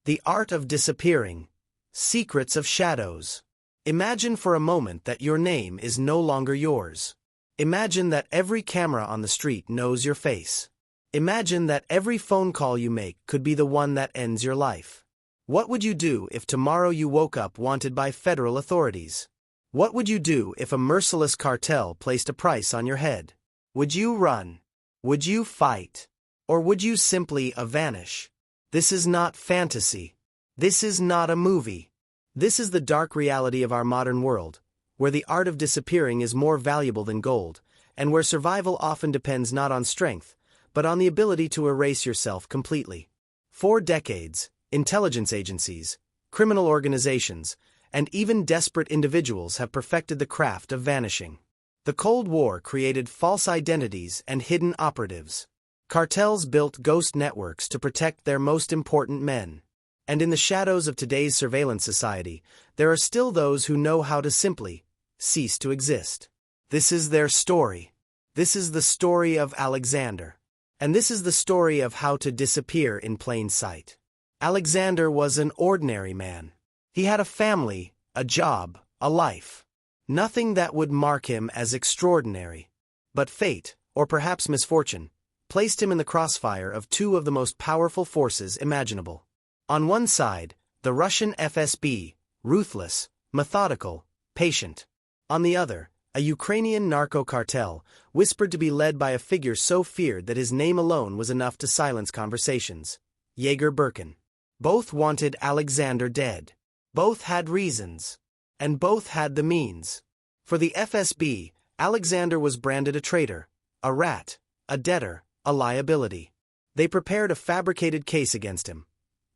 The art of disappearing. Secrets of shadows. Imagine for a moment that your name is no longer yours. Imagine that every camera on the street knows your face. Imagine that every phone call you make could be the one that ends your life. What would you do if tomorrow you woke up wanted by federal authorities? What would you do if a merciless cartel placed a price on your head? Would you run? Would you fight? Or would you simply vanish? This is not fantasy. This is not a movie. This is the dark reality of our modern world, where the art of disappearing is more valuable than gold, and where survival often depends not on strength, but on the ability to erase yourself completely. For decades, intelligence agencies, criminal organizations, and even desperate individuals have perfected the craft of vanishing. The Cold War created false identities and hidden operatives. Cartels built ghost networks to protect their most important men. And in the shadows of today's surveillance society, there are still those who know how to simply cease to exist. This is their story. This is the story of Alexander. And this is the story of how to disappear in plain sight. Alexander was an ordinary man. He had a family, a job, a life. Nothing that would mark him as extraordinary. But fate, or perhaps misfortune, placed him in the crossfire of two of the most powerful forces imaginable. On one side, the Russian FSB, ruthless, methodical, patient. On the other, a Ukrainian narco cartel, whispered to be led by a figure so feared that his name alone was enough to silence conversations. Yegor Birkin. Both wanted Alexander dead. Both had reasons. And both had the means. For the FSB, Alexander was branded a traitor, a rat, a debtor, a liability. They prepared a fabricated case against him.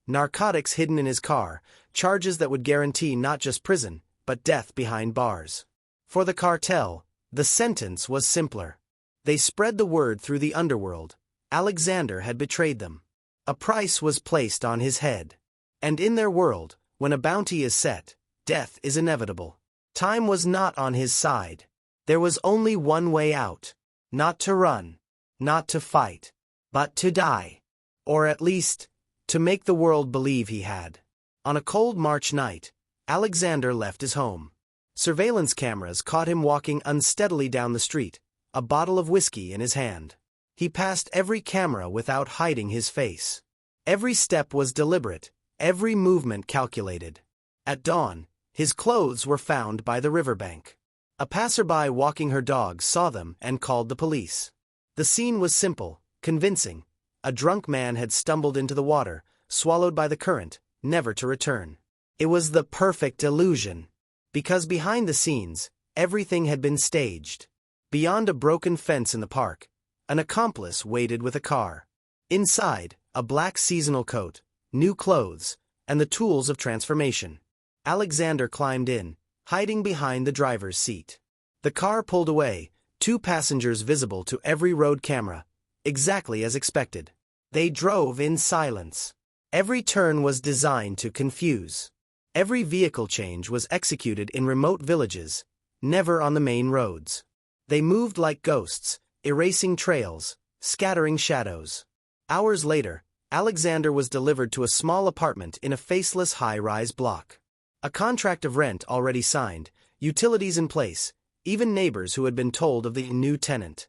Narcotics hidden in his car, charges that would guarantee not just prison, but death behind bars. For the cartel, the sentence was simpler. They spread the word through the underworld. Alexander had betrayed them. A price was placed on his head. And in their world, when a bounty is set, death is inevitable. Time was not on his side. There was only one way out. Not to run. Not to fight. But to die. Or at least, to make the world believe he had. On a cold March night, Alexander left his home. Surveillance cameras caught him walking unsteadily down the street, a bottle of whiskey in his hand. He passed every camera without hiding his face. Every step was deliberate, every movement calculated. At dawn, his clothes were found by the riverbank. A passerby walking her dog saw them and called the police. The scene was simple, convincing. A drunk man had stumbled into the water, swallowed by the current, never to return. It was the perfect illusion. Because behind the scenes, everything had been staged. Beyond a broken fence in the park, an accomplice waited with a car. Inside, a black seasonal coat, new clothes, and the tools of transformation. Alexander climbed in, hiding behind the driver's seat. The car pulled away, two passengers visible to every road camera, exactly as expected. They drove in silence. Every turn was designed to confuse. Every vehicle change was executed in remote villages, never on the main roads. They moved like ghosts, erasing trails, scattering shadows. Hours later, Alexander was delivered to a small apartment in a faceless high-rise block. A contract of rent already signed, utilities in place, even neighbors who had been told of the new tenant.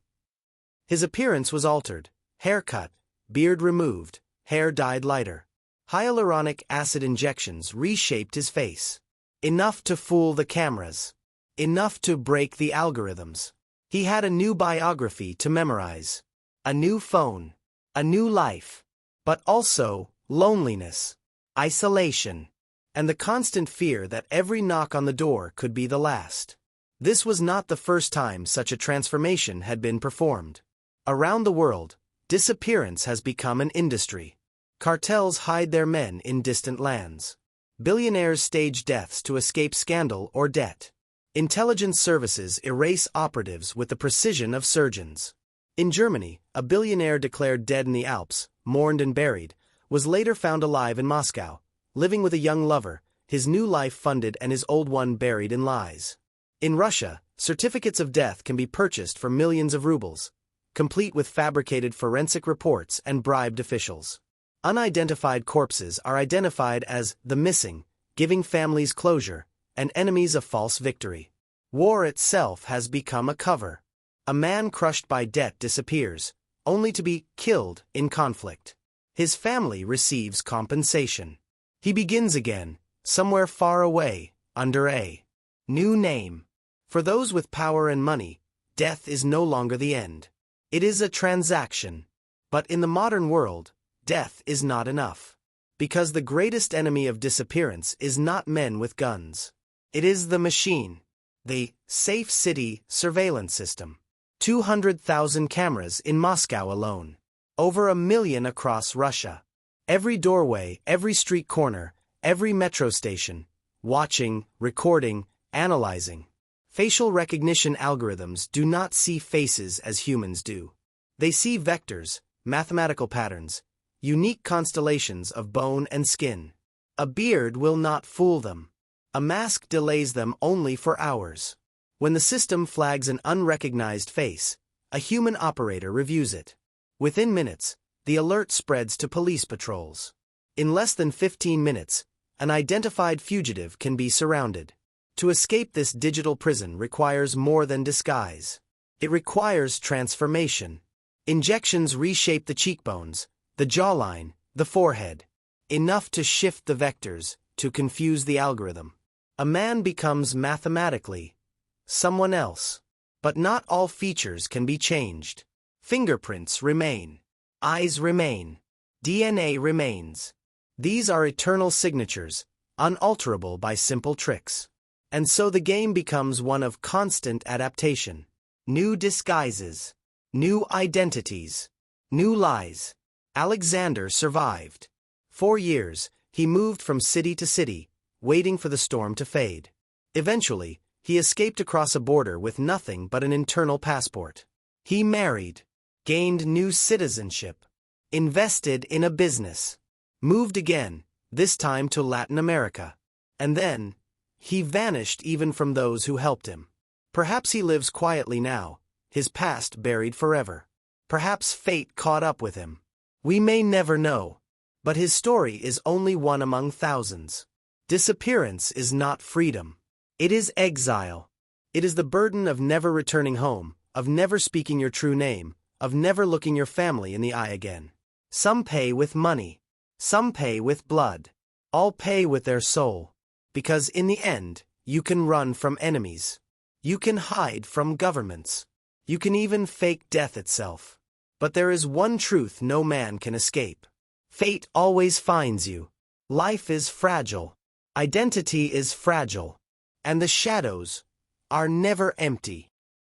His appearance was altered, haircut, beard removed, hair dyed lighter. Hyaluronic acid injections reshaped his face. Enough to fool the cameras. Enough to break the algorithms. He had a new biography to memorize. A new phone. A new life. But also, loneliness. Isolation. And the constant fear that every knock on the door could be the last. This was not the first time such a transformation had been performed. Around the world, disappearance has become an industry. Cartels hide their men in distant lands. Billionaires stage deaths to escape scandal or debt. Intelligence services erase operatives with the precision of surgeons. In Germany, a billionaire declared dead in the Alps, mourned and buried, was later found alive in Moscow, living with a young lover, his new life funded and his old one buried in lies. In Russia, certificates of death can be purchased for millions of rubles, complete with fabricated forensic reports and bribed officials. Unidentified corpses are identified as the missing, giving families closure, and enemies a false victory. War itself has become a cover. A man crushed by debt disappears, only to be killed in conflict. His family receives compensation. He begins again, somewhere far away, under a new name. For those with power and money, death is no longer the end. It is a transaction. But in the modern world, death is not enough. Because the greatest enemy of disappearance is not men with guns. It is the machine. The Safe City Surveillance System. 200,000 cameras in Moscow alone. Over 1 million across Russia. Every doorway, every street corner, every metro station. Watching, recording, analyzing. Facial recognition algorithms do not see faces as humans do. They see vectors, mathematical patterns, unique constellations of bone and skin. A beard will not fool them. A mask delays them only for hours. When the system flags an unrecognized face, a human operator reviews it. Within minutes, the alert spreads to police patrols. In less than 15 minutes, an identified fugitive can be surrounded. To escape this digital prison requires more than disguise. It requires transformation. Injections reshape the cheekbones, the jawline, the forehead. Enough to shift the vectors, to confuse the algorithm. A man becomes mathematically someone else. But not all features can be changed. Fingerprints remain. Eyes remain. DNA remains. These are eternal signatures, unalterable by simple tricks. And so the game becomes one of constant adaptation. New disguises. New identities. New lies. Alexander survived. 4 years, he moved from city to city, waiting for the storm to fade. Eventually, he escaped across a border with nothing but an internal passport. He married, gained new citizenship, invested in a business, moved again, this time to Latin America. And then, he vanished even from those who helped him. Perhaps he lives quietly now, his past buried forever. Perhaps fate caught up with him. We may never know. But his story is only one among thousands. Disappearance is not freedom. It is exile. It is the burden of never returning home, of never speaking your true name, of never looking your family in the eye again. Some pay with money. Some pay with blood. All pay with their soul. Because in the end, you can run from enemies. You can hide from governments. You can even fake death itself. But there is one truth no man can escape. Fate always finds you. Life is fragile. Identity is fragile. And the shadows are never empty.